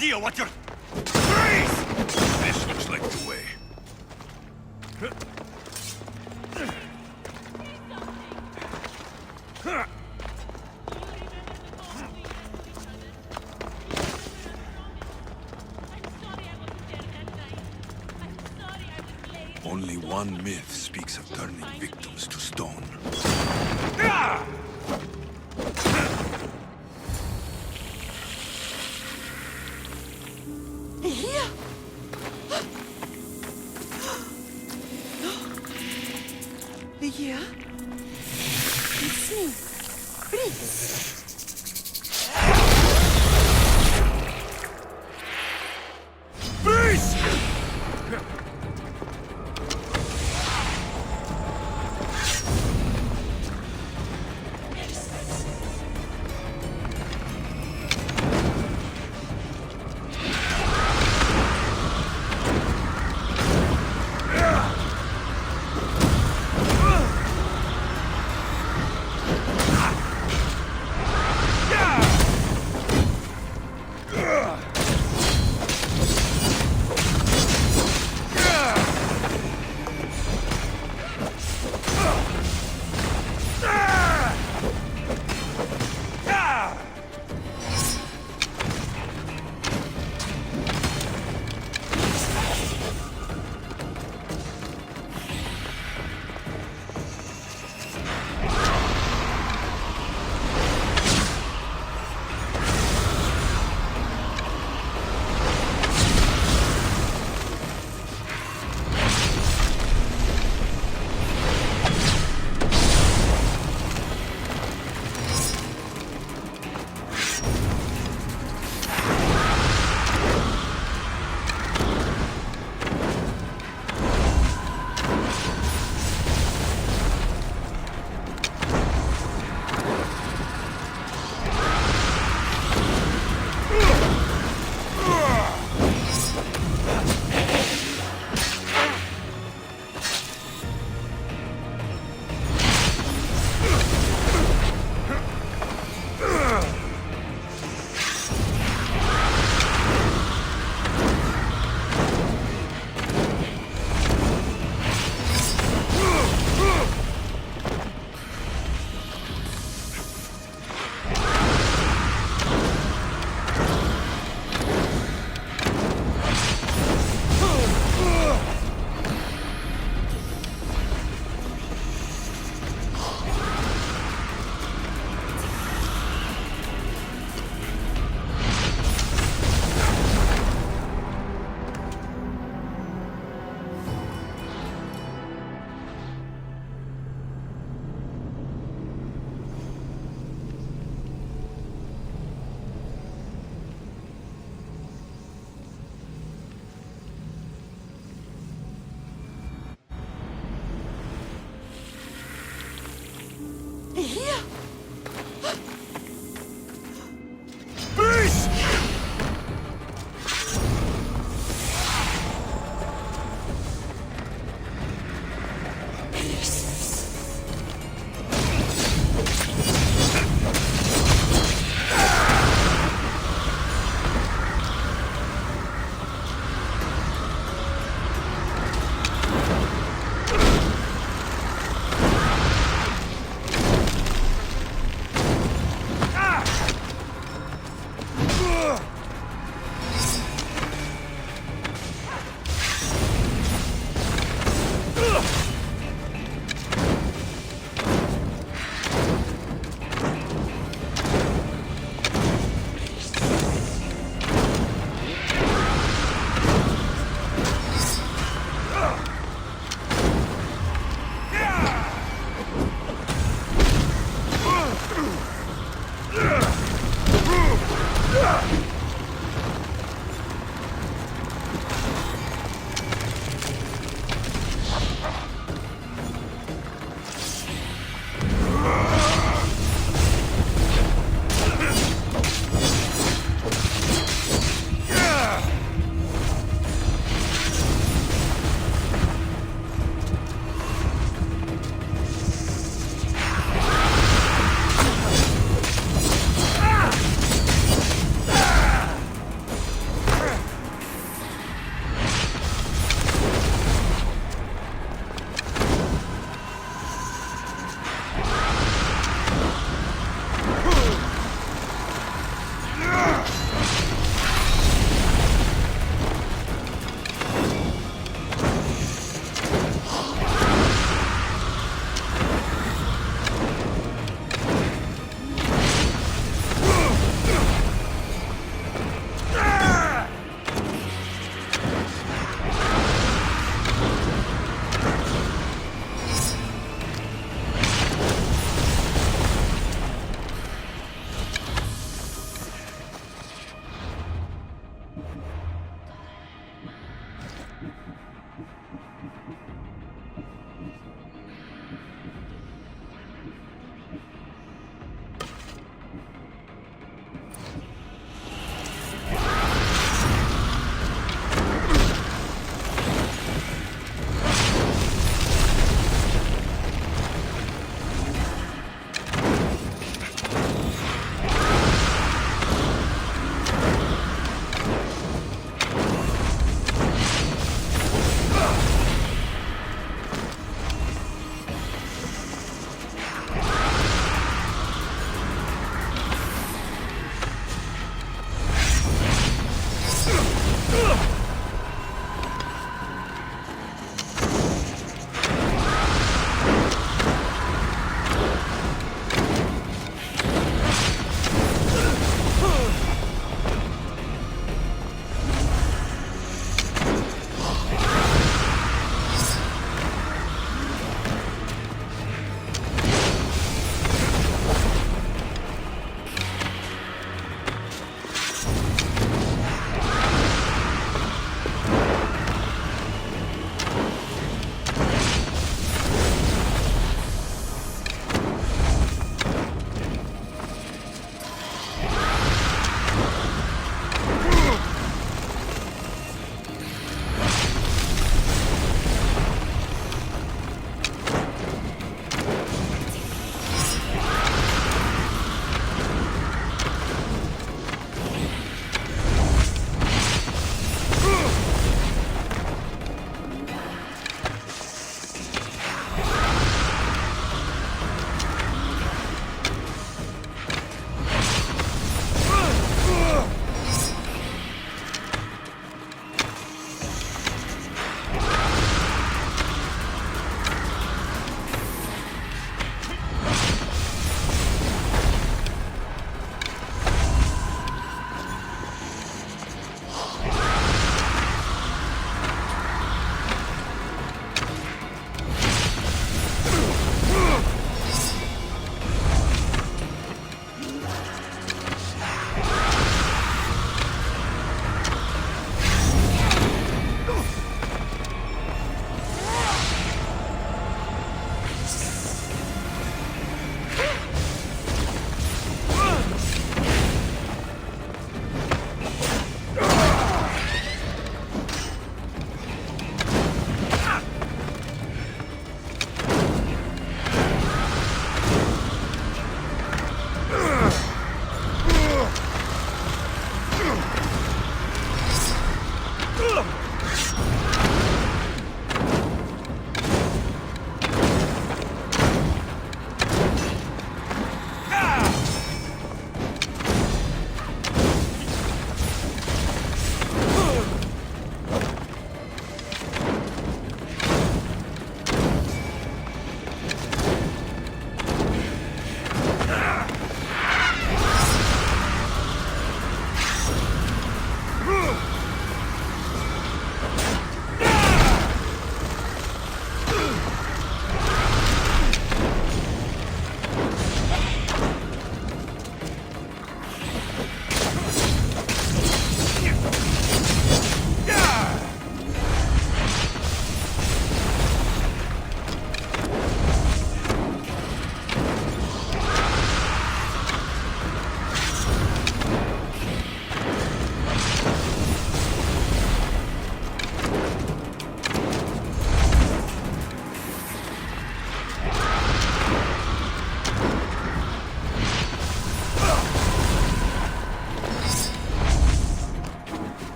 idea what you're... Freeze! This looks like the way. Only one myth speaks of turning victims to stone. Here? Here? It's me, Prince. Freeze!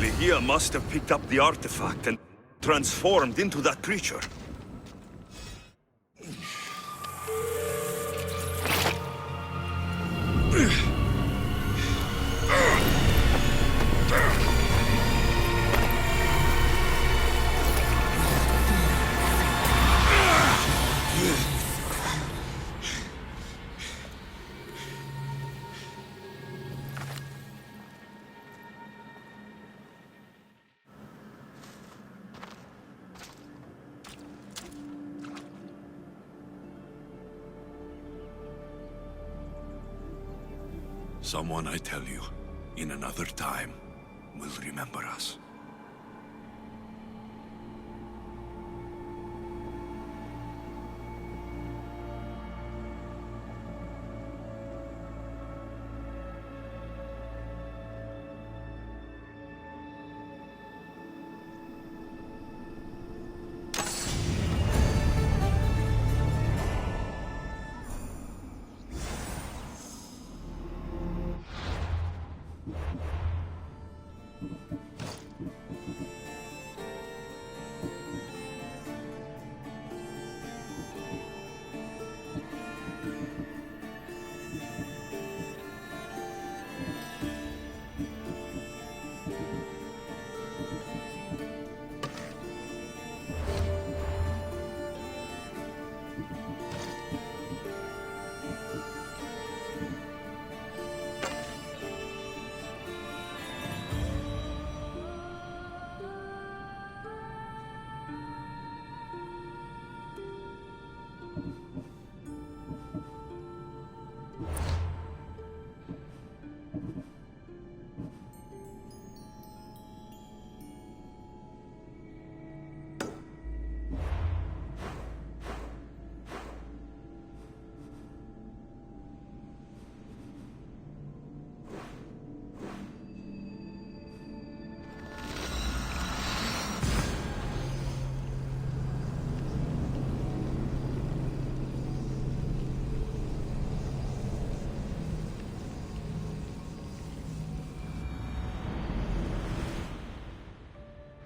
Ligia must have picked up the artifact and transformed into that creature. Someone, I tell you, in another time, will remember us.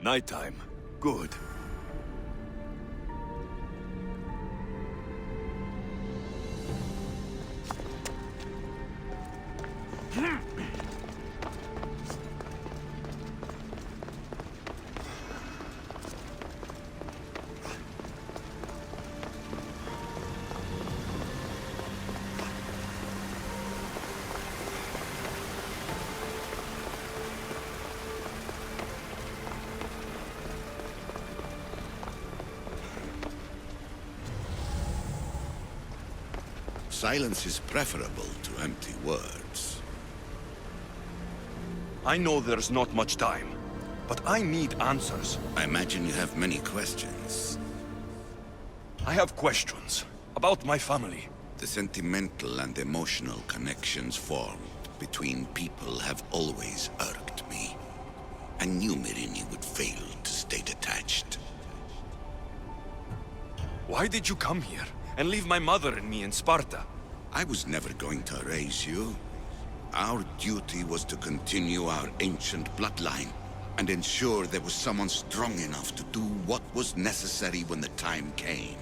Nighttime. Good. Silence is preferable to empty words. I know there's not much time, but I need answers. I imagine you have many questions. I have questions about my family. The sentimental and emotional connections formed between people have always irked me. I knew Myrrine would fail to stay detached. Why did you come here and leave my mother and me in Sparta? I was never going to erase you. Our duty was to continue our ancient bloodline and ensure there was someone strong enough to do what was necessary when the time came.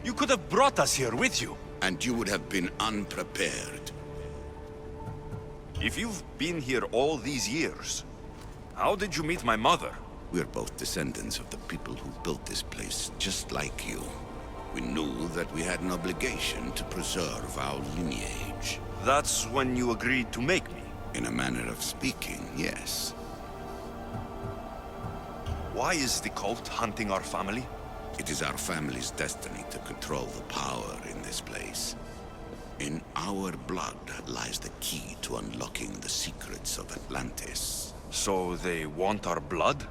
You could have brought us here with you. And you would have been unprepared. If you've been here all these years, how did you meet my mother? We're both descendants of the people who built this place, just like you. We knew that we had an obligation to preserve our lineage. That's when you agreed to make me. In a manner of speaking, yes. Why is the cult hunting our family? It is our family's destiny to control the power in this place. In our blood lies the key to unlocking the secrets of Atlantis. So they want our blood?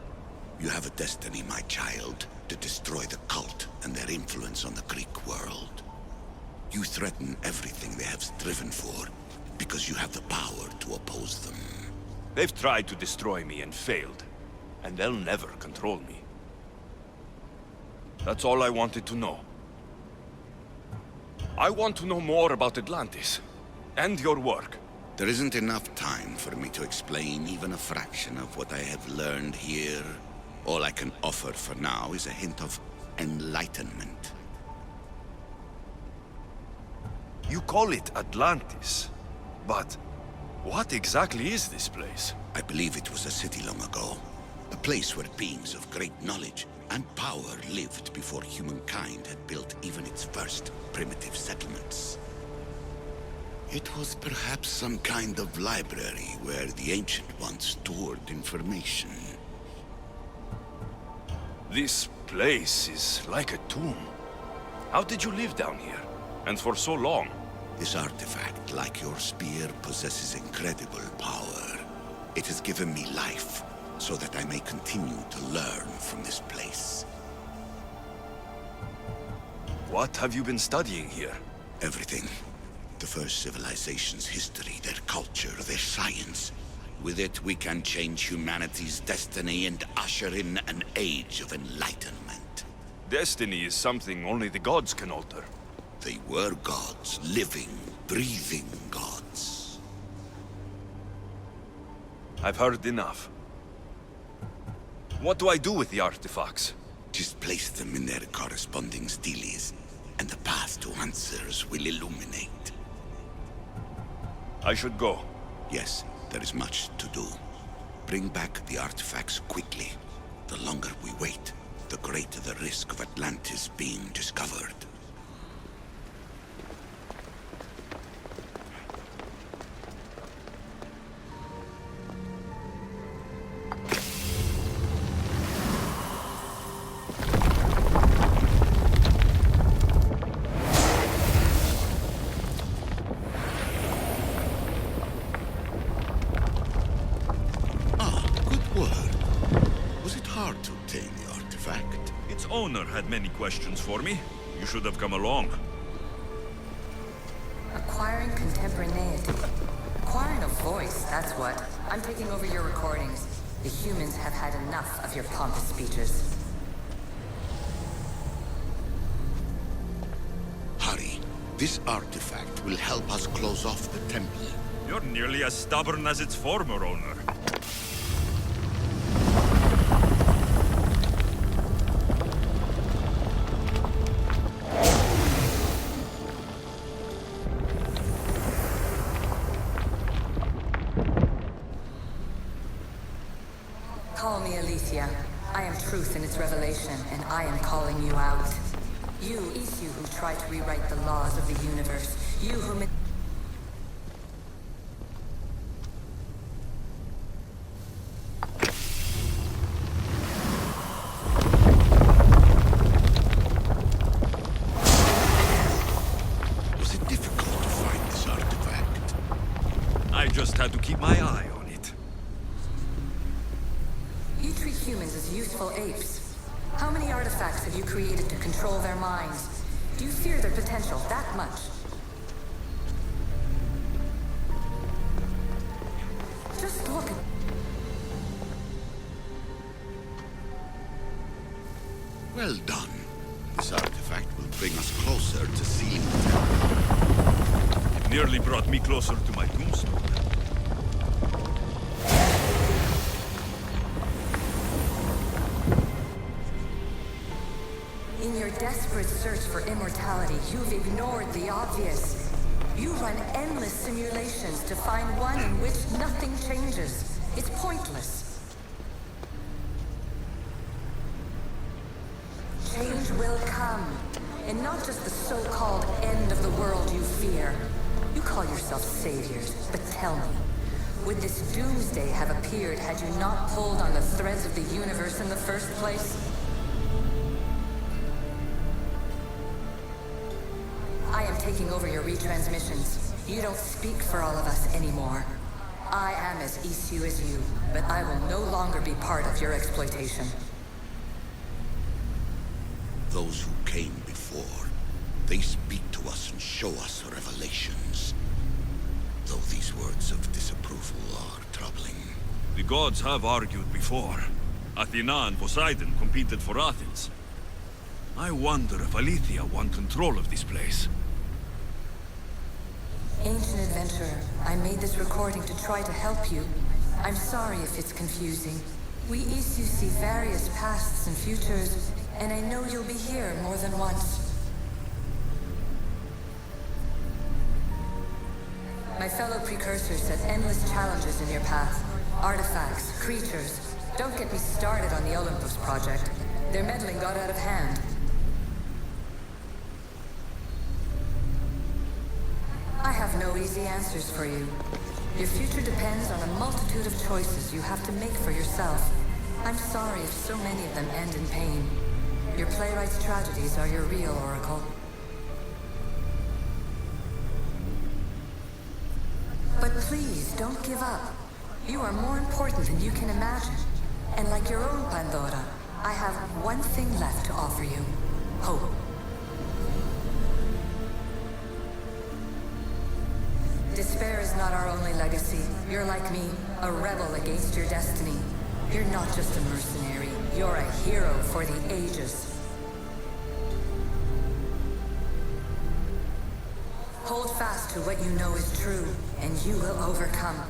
You have a destiny, my child, to destroy the cult and their influence on the Greek world. You threaten everything they have striven for, because you have the power to oppose them. They've tried to destroy me and failed, and they'll never control me. That's all I wanted to know. I want to know more about Atlantis, and your work. There isn't enough time for me to explain even a fraction of what I have learned here. All I can offer for now is a hint of enlightenment. You call it Atlantis, but what exactly is this place? I believe it was a city long ago. A place where beings of great knowledge and power lived before humankind had built even its first primitive settlements. It was perhaps some kind of library where the Ancient Ones stored information. This place is like a tomb. How did you live down here? And for so long? This artifact, like your spear, possesses incredible power. It has given me life, so that I may continue to learn from this place. What have you been studying here? Everything. The first civilization's history, their culture, their science. With it, we can change humanity's destiny and usher in an age of enlightenment. Destiny is something only the gods can alter. They were gods, living, breathing gods. I've heard enough. What do I do with the artifacts? Just place them in their corresponding steles, and the path to answers will illuminate. I should go. Yes, there is much to do. Bring back the artifacts quickly. The longer we wait, the greater the risk of Atlantis being discovered. Owner had many questions for me. You should have come along. Acquiring contemporaneity. Acquiring a voice, that's what. I'm taking over your recordings. The humans have had enough of your pompous speeches. Hurry. This artifact will help us close off the temple. You're nearly as stubborn as its former owner. Aletheia. I am truth in its revelation, and I am calling you out. You, Isu, who tried to rewrite the laws of the universe. You who... Was it difficult to find this artifact? I just had to keep my eye on it. You treat humans as useful apes. How many artifacts have you created to control their minds? Do you fear their potential that much? Just look at... Well done. This artifact will bring us closer to sealing it. It nearly brought me closer to my tombstone. In your desperate search for immortality, you've ignored the obvious. You run endless simulations to find one in which nothing changes. It's pointless. Change will come, and not just the so-called end of the world you fear. You call yourself saviors, but tell me, would this doomsday have appeared had you not pulled on the threads of the universe in the first place? I am taking over your retransmissions. You don't speak for all of us anymore. I am as Isu as you, but I will no longer be part of your exploitation. Those who came before, they speak to us and show us revelations. Though these words of disapproval are troubling. The gods have argued before. Athena and Poseidon competed for Athens. I wonder if Aletheia won control of this place. Ancient adventurer, I made this recording to try to help you. I'm sorry if it's confusing. We Isu see various pasts and futures, and I know you'll be here more than once. My fellow precursors set endless challenges in your path. Artifacts, creatures. Don't get me started on the Olympus project. Their meddling got out of hand. I have no easy answers for you. Your future depends on a multitude of choices you have to make for yourself. I'm sorry if so many of them end in pain. Your playwright's tragedies are your real oracle. But please, don't give up. You are more important than you can imagine. And like your own Pandora, I have one thing left to offer you. Hope. Despair is not our only legacy. You're like me, a rebel against your destiny. You're not just a mercenary. You're a hero for the ages. Hold fast to what you know is true, and you will overcome.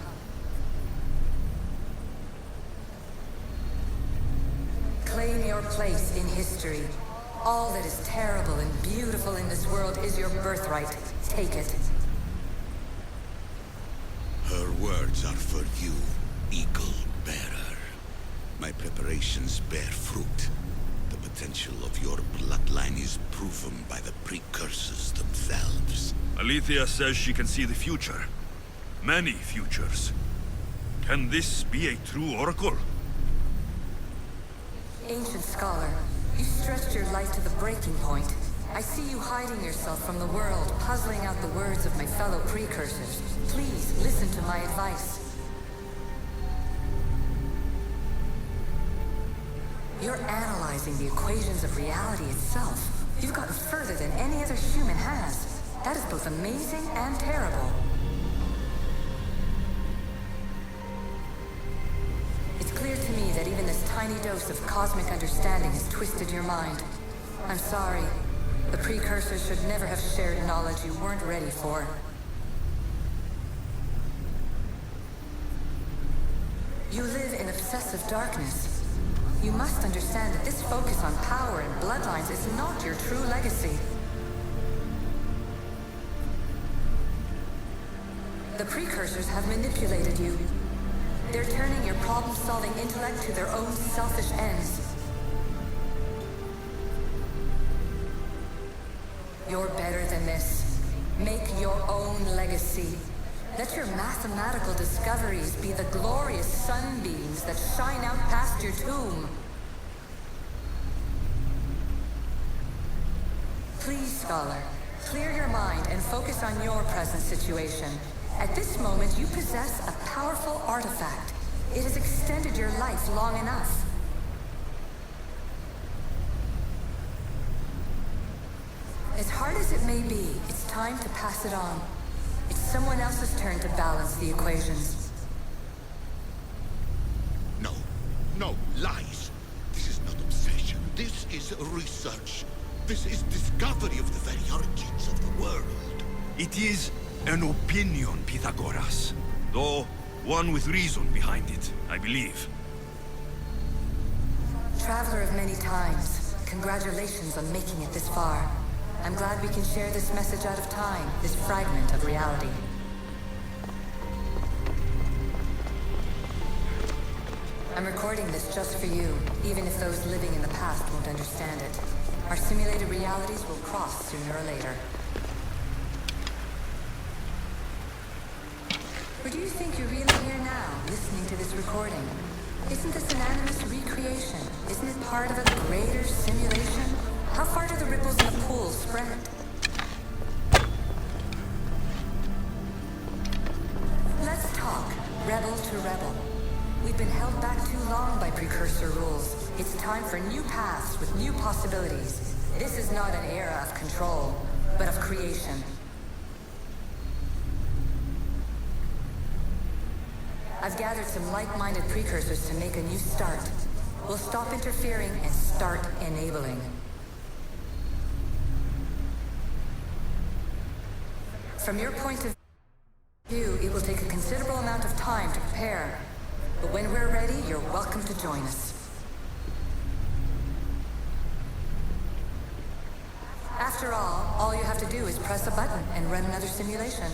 Claim your place in history. All that is terrible and beautiful in this world is your birthright. Take it. Her words are for you, Eagle Bearer. My preparations bear fruit. The potential of your bloodline is proven by the precursors themselves. Aletheia says she can see the future. Many futures. Can this be a true oracle? Ancient scholar, you stretched your life to the breaking point. I see you hiding yourself from the world, puzzling out the words of my fellow precursors. Please, listen to my advice. You're analyzing the equations of reality itself. You've gotten further than any other human has. That is both amazing and terrible. It's clear to me that even this tiny dose of cosmic understanding has twisted your mind. I'm sorry. The precursors should never have shared knowledge you weren't ready for. You live in obsessive darkness. You must understand that this focus on power and bloodlines is not your true legacy. The precursors have manipulated you. They're turning your problem-solving intellect to their own selfish ends. You're better than this. Make your own legacy. Let your mathematical discoveries be the glorious sunbeams that shine out past your tomb. Please, Scholar, clear your mind and focus on your present situation. At this moment, you possess a powerful artifact. It has extended your life long enough. As hard as it may be, it's time to pass it on. It's someone else's turn to balance the equations. No. No, lies. This is not obsession. This is research. This is discovery of the very origins of the world. It is an opinion, Pythagoras. Though one with reason behind it, I believe. Traveler of many times, congratulations on making it this far. I'm glad we can share this message out of time, this fragment of reality. I'm recording this just for you, even if those living in the past won't understand it. Our simulated realities will cross sooner or later. Or do you think you're really here now, listening to this recording? Isn't this an animus recreation? Isn't it part of a greater simulation? How far do the ripples in the pool spread? Let's talk, rebel to rebel. We've been held back too long by precursor rules. It's time for new paths with new possibilities. This is not an era of control, but of creation. I've gathered some like-minded precursors to make a new start. We'll stop interfering and start enabling. From your point of view, it will take a considerable amount of time to prepare. But when we're ready, you're welcome to join us. After all you have to do is press a button and run another simulation.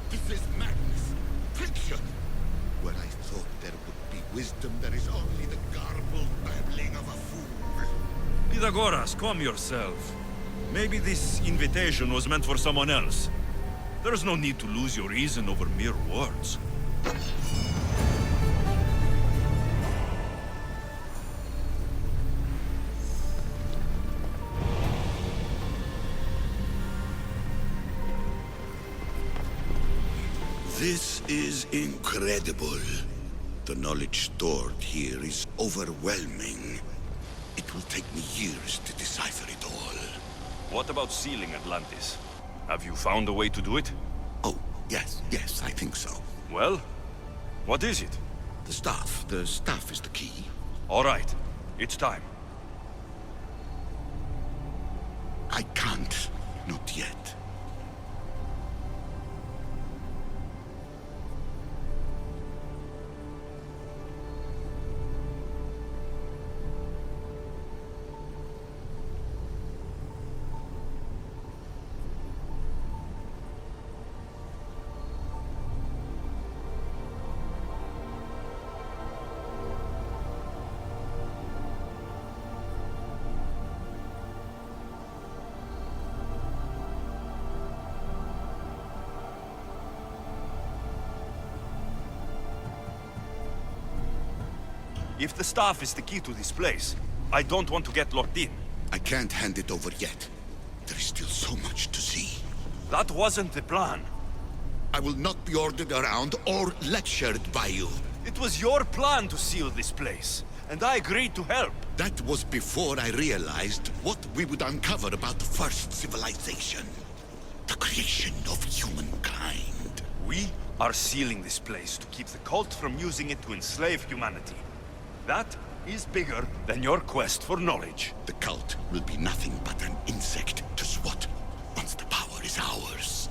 This is madness. Fiction. Where I thought there would be wisdom, there is only the garbled babbling of a fool. Pythagoras, calm yourself. Maybe this invitation was meant for someone else. There's no need to lose your reason over mere words. This is incredible. The knowledge stored here is overwhelming. It will take me years to decipher it all. What about sealing Atlantis? Have you found a way to do it? Oh, yes, I think so. Well, what is it? The staff is the key. All right, it's time. I can't, not yet. If the staff is the key to this place, I don't want to get locked in. I can't hand it over yet. There is still so much to see. That wasn't the plan. I will not be ordered around or lectured by you. It was your plan to seal this place, and I agreed to help. That was before I realized what we would uncover about the first civilization. The creation of humankind. We are sealing this place to keep the cult from using it to enslave humanity. That is bigger than your quest for knowledge. The cult will be nothing but an insect to swat once the power is ours.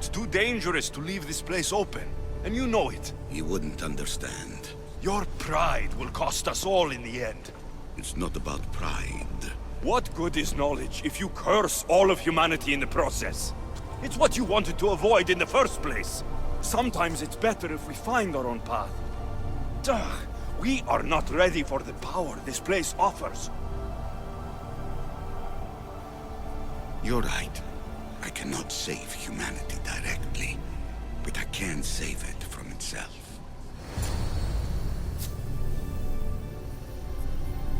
It's too dangerous to leave this place open, and you know it. He wouldn't understand. Your pride will cost us all in the end. It's not about pride. What good is knowledge if you curse all of humanity in the process? It's what you wanted to avoid in the first place. Sometimes it's better if we find our own path. Duh, we are not ready for the power this place offers. You're right. I cannot save humanity directly, but I can save it from itself.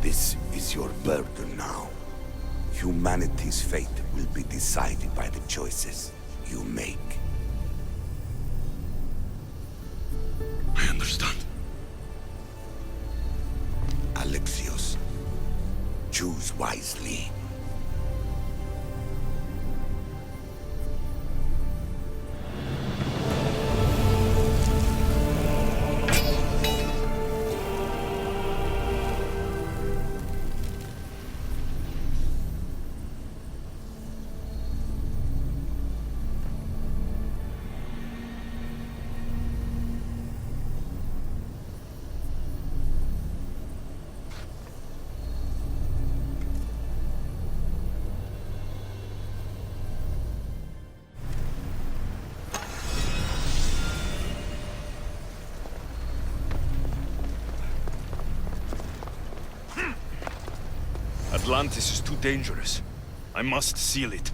This is your burden now. Humanity's fate will be decided by the choices you make. I understand. Alexios, choose wisely. Atlantis is too dangerous. I must seal it.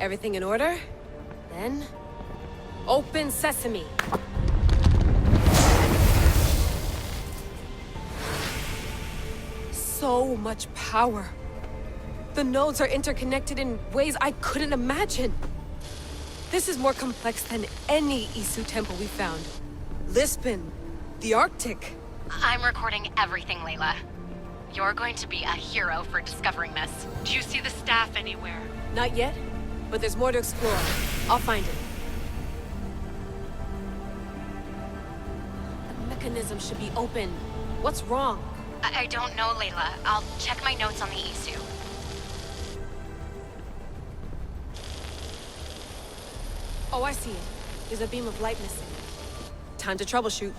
Everything in order? Then... open sesame! So much power. The nodes are interconnected in ways I couldn't imagine. This is more complex than any Isu temple we found. Lisbon, the Arctic. I'm recording everything, Layla. You're going to be a hero for discovering this. Do you see the staff anywhere? Not yet, but there's more to explore. I'll find it. The mechanism should be open. What's wrong? I don't know, Layla. I'll check my notes on the Isu. Oh, I see it. There's a beam of light missing. Time to troubleshoot.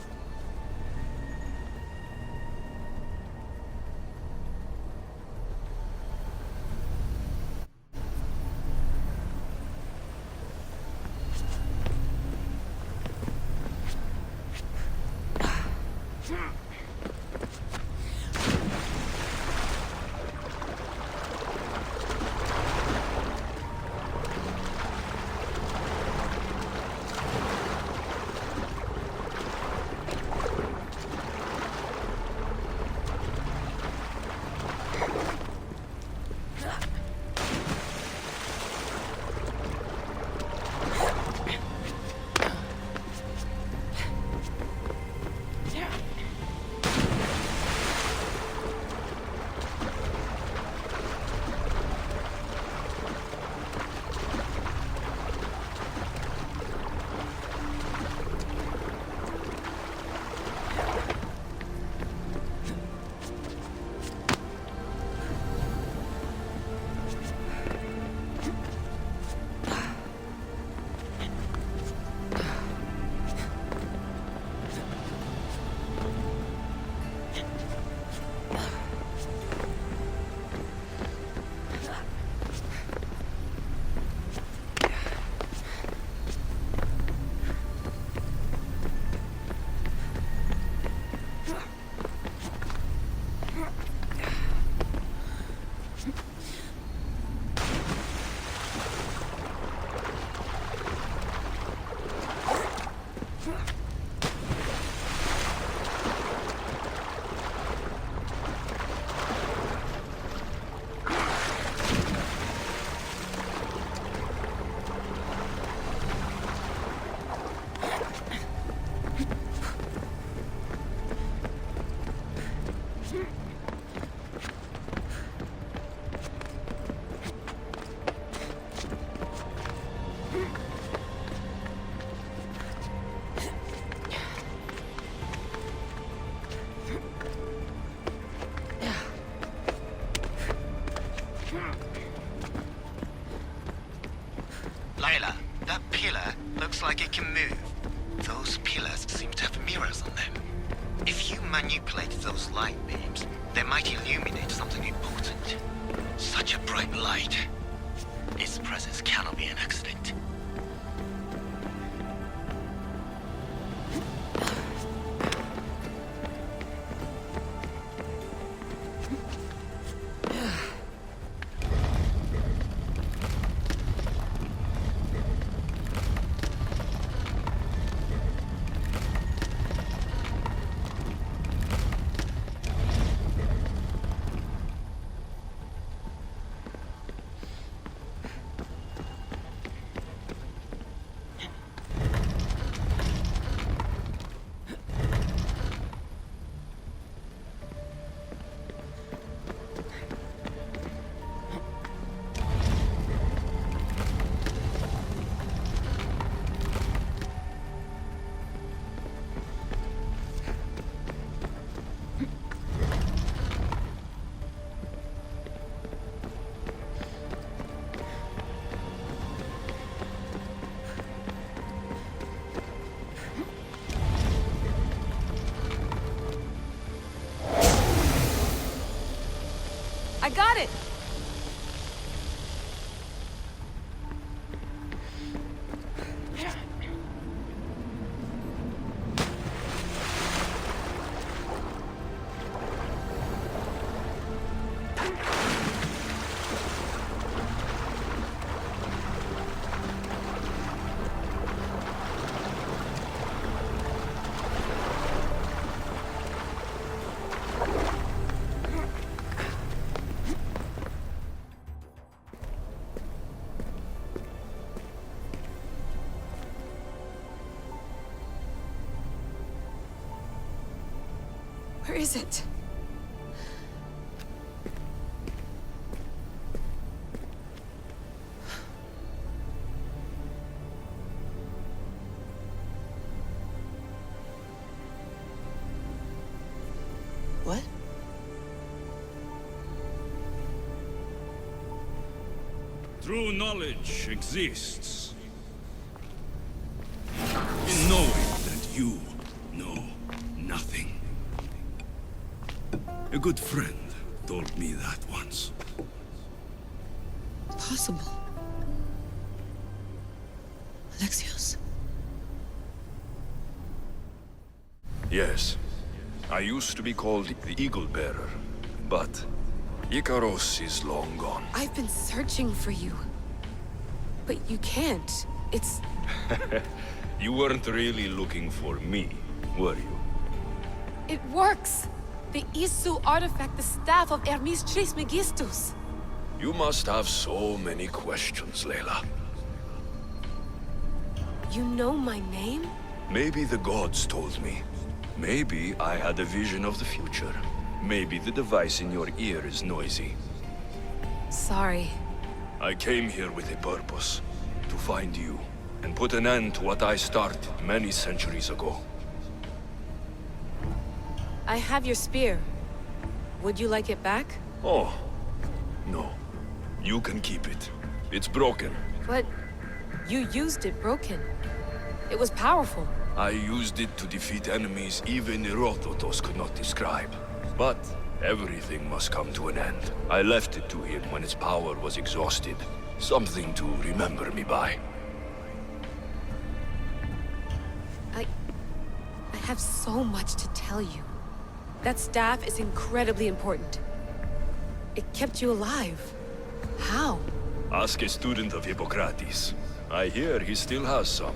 Layla, that pillar looks like it can move. Those pillars seem to have mirrors on them. If you manipulate those light beams, they might illuminate something important. Such a bright light. Its presence cannot be an accident. I got it! Where is it? What? True knowledge exists in knowing that you know nothing. A good friend told me that once. Possible. Alexios? Yes. I used to be called the Eagle Bearer, but Ikaros is long gone. I've been searching for you. But you can't. It's... You weren't really looking for me, were you? It works! The Isu artifact, the staff of Hermes Trismegistus. You must have so many questions, Layla. You know my name? Maybe the gods told me. Maybe I had a vision of the future. Maybe the device in your ear is noisy. Sorry. I came here with a purpose. To find you, and put an end to what I started many centuries ago. I have your spear. Would you like it back? Oh, no. You can keep it. It's broken. But you used it broken. It was powerful. I used it to defeat enemies even Herodotus could not describe. But everything must come to an end. I left it to him when its power was exhausted. Something to remember me by. I have so much to tell you. That staff is incredibly important. It kept you alive. How? Ask a student of Hippocrates. I hear he still has some.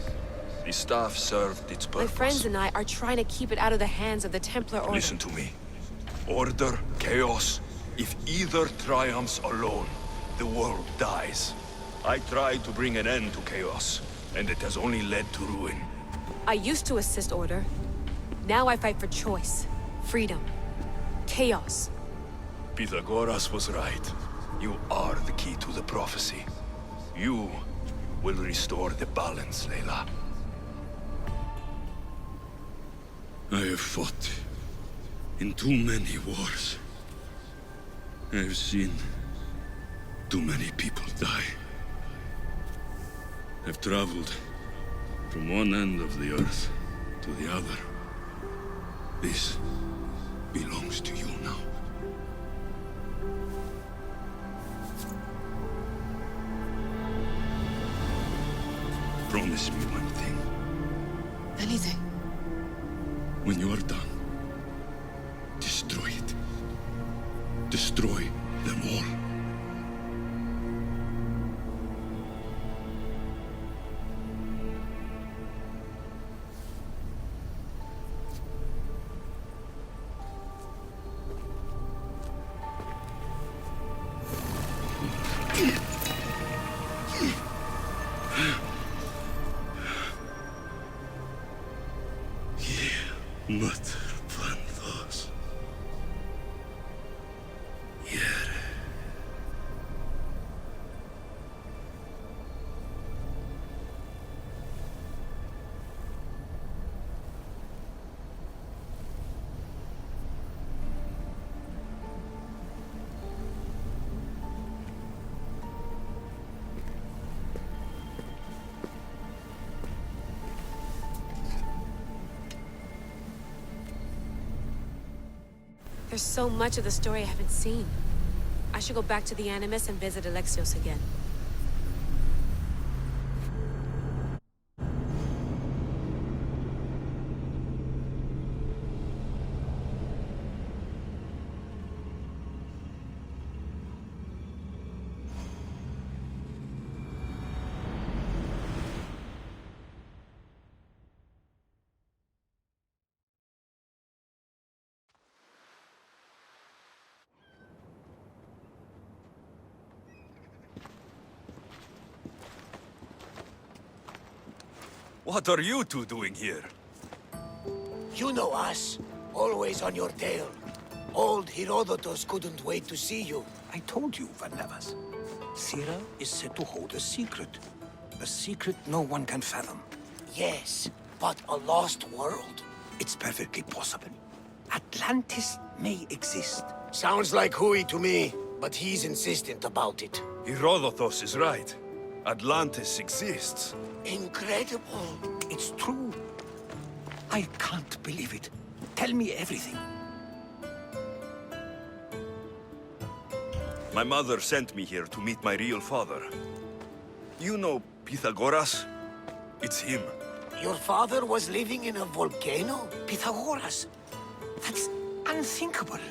The staff served its purpose. My friends and I are trying to keep it out of the hands of the Templar Order. Listen to me. Order, chaos. If either triumphs alone, the world dies. I tried to bring an end to chaos, and it has only led to ruin. I used to assist Order. Now I fight for choice, freedom, chaos. Pythagoras was right. You are the key to the prophecy. You will restore the balance, Layla. I have fought in too many wars. I have seen too many people die. I've traveled from one end of the earth to the other. This belongs to you now. Promise me one thing. Anything. When you are done, destroy it. Destroy them all. Mother Panthos. Yere. There's so much of the story I haven't seen. I should go back to the Animus and visit Alexios again. What are you two doing here? You know us. Always on your tail. Old Herodotus couldn't wait to see you. I told you, Varnavas. Sira is said to hold a secret. A secret no one can fathom. Yes, but a lost world? It's perfectly possible. Atlantis may exist. Sounds like Hui to me, but he's insistent about it. Herodotus is right. Atlantis exists. Incredible. It's true. I can't believe it. Tell me everything. My mother sent me here to meet my real father. You know Pythagoras? It's him. Your father was living in a volcano? Pythagoras. That's unthinkable.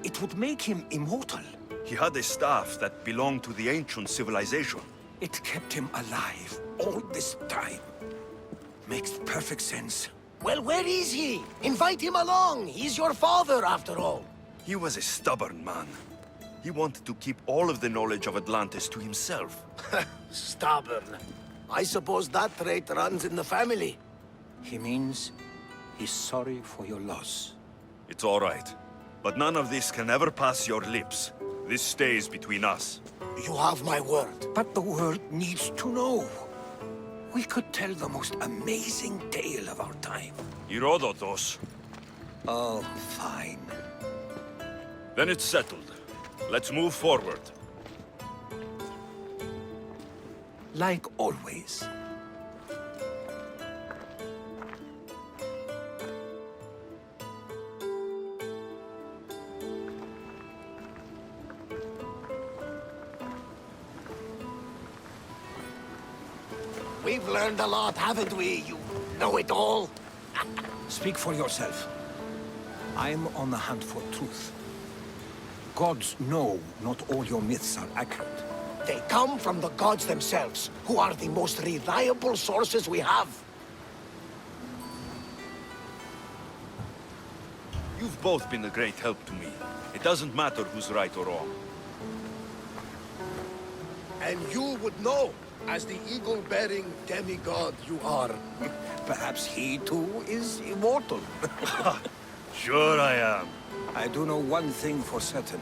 It would make him immortal. He had a staff that belonged to the ancient civilization. It kept him alive all this time. Makes perfect sense. Well, where is he? Invite him along. He's your father, after all. He was a stubborn man. He wanted to keep all of the knowledge of Atlantis to himself. Stubborn. I suppose that trait runs in the family. He means he's sorry for your loss. It's all right. But none of this can ever pass your lips. This stays between us. You have my word. But the world needs to know. We could tell the most amazing tale of our time. Herodotus. Oh, fine. Then it's settled. Let's move forward. Like always. We've learned a lot, haven't we, you know-it-all? Speak for yourself. I'm on the hunt for truth. Gods know not all your myths are accurate. They come from the gods themselves, who are the most reliable sources we have. You've both been a great help to me. It doesn't matter who's right or wrong. And you would know, as the eagle-bearing demigod you are. Perhaps he too is immortal. Sure I am. I do know one thing for certain.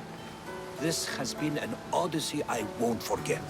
This has been an odyssey I won't forget.